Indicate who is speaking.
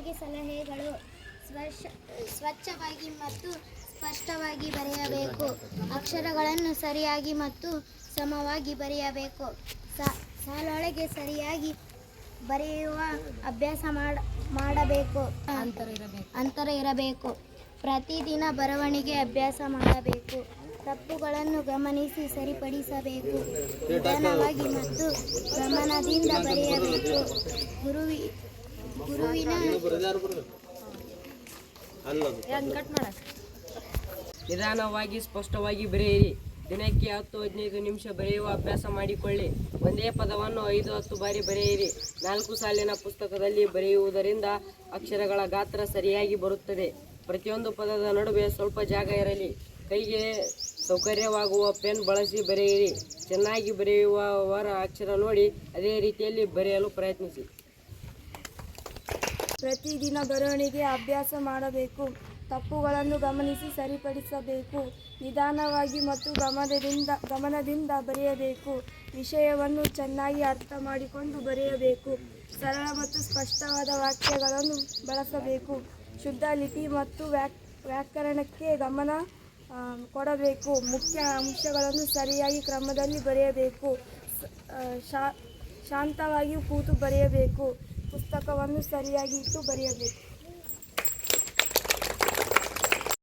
Speaker 1: ನಿಮಗೆ ಸಲಹೆಗಳು. ಸ್ವಚ್ಛವಾಗಿ ಮತ್ತು ಸ್ಪಷ್ಟವಾಗಿ ಬರೆಯಬೇಕು. ಅಕ್ಷರಗಳನ್ನು ಸರಿಯಾಗಿ ಮತ್ತು ಸಮವಾಗಿ ಬರೆಯಬೇಕು. ಸಾಲೊಳಗೆ ಸರಿಯಾಗಿ ಬರೆಯುವ ಅಭ್ಯಾಸ ಮಾಡಬೇಕು. ಅಂತರ ಇರಬೇಕು. ಪ್ರತಿದಿನ ಬರವಣಿಗೆ ಅಭ್ಯಾಸ ಮಾಡಬೇಕು. ತಪ್ಪುಗಳನ್ನು ಗಮನಿಸಿ ಸರಿಪಡಿಸಬೇಕು. ನಿಧಾನವಾಗಿ ಮತ್ತು ಗಮನದಿಂದ ಬರೆಯಬೇಕು. ಗುರುವಿನ
Speaker 2: ನಿಧಾನವಾಗಿ ಸ್ಪಷ್ಟವಾಗಿ ಬರೆಯಿರಿ. ದಿನಕ್ಕೆ 10-15 ನಿಮಿಷ ಬರೆಯುವ ಅಭ್ಯಾಸ ಮಾಡಿಕೊಳ್ಳಿ. ಒಂದೇ ಪದವನ್ನು 5-10 ಬಾರಿ ಬರೆಯಿರಿ. 4 ಸಾಲಿನ ಪುಸ್ತಕದಲ್ಲಿ ಬರೆಯುವುದರಿಂದ ಅಕ್ಷರಗಳ ಗಾತ್ರ ಸರಿಯಾಗಿ ಬರುತ್ತದೆ. ಪ್ರತಿಯೊಂದು ಪದದ ನಡುವೆ ಸ್ವಲ್ಪ ಜಾಗ ಇರಲಿ. ಕೈಗೆ ಸೌಕರ್ಯವಾಗುವ ಪೆನ್ ಬಳಸಿ ಬರೆಯಿರಿ. ಚೆನ್ನಾಗಿ ಬರೆಯುವವರ ಅಕ್ಷರ ನೋಡಿ ಅದೇ ರೀತಿಯಲ್ಲಿ ಬರೆಯಲು ಪ್ರಯತ್ನಿಸಿ.
Speaker 3: ಪ್ರತಿದಿನ ಬರವಣಿಗೆ ಅಭ್ಯಾಸ ಮಾಡಬೇಕು. ತಪ್ಪುಗಳನ್ನು ಗಮನಿಸಿ ಸರಿಪಡಿಸಬೇಕು. ನಿಧಾನವಾಗಿ ಮತ್ತು ಗಮನದಿಂದ ಬರೆಯಬೇಕು. ವಿಷಯವನ್ನು ಚೆನ್ನಾಗಿ ಅರ್ಥ ಮಾಡಿಕೊಂಡು ಬರೆಯಬೇಕು. ಸರಳ ಮತ್ತು ಸ್ಪಷ್ಟವಾದ ವಾಕ್ಯಗಳನ್ನು ಬಳಸಬೇಕು. ಶುದ್ಧ ಲಿಪಿ ಮತ್ತು ವ್ಯಾಕರಣಕ್ಕೆ ಗಮನ ಕೊಡಬೇಕು. ಮುಖ್ಯ ಅಂಶಗಳನ್ನು ಸರಿಯಾಗಿ ಕ್ರಮದಲ್ಲಿ ಬರೆಯಬೇಕು. ಶಾಂತವಾಗಿ ಕೂತು ಬರೆಯಬೇಕು. ಪುಸ್ತಕವನ್ನು ಸರಿಯಾಗಿ ಇಟ್ಟು ಬರೆಯಬೇಕು.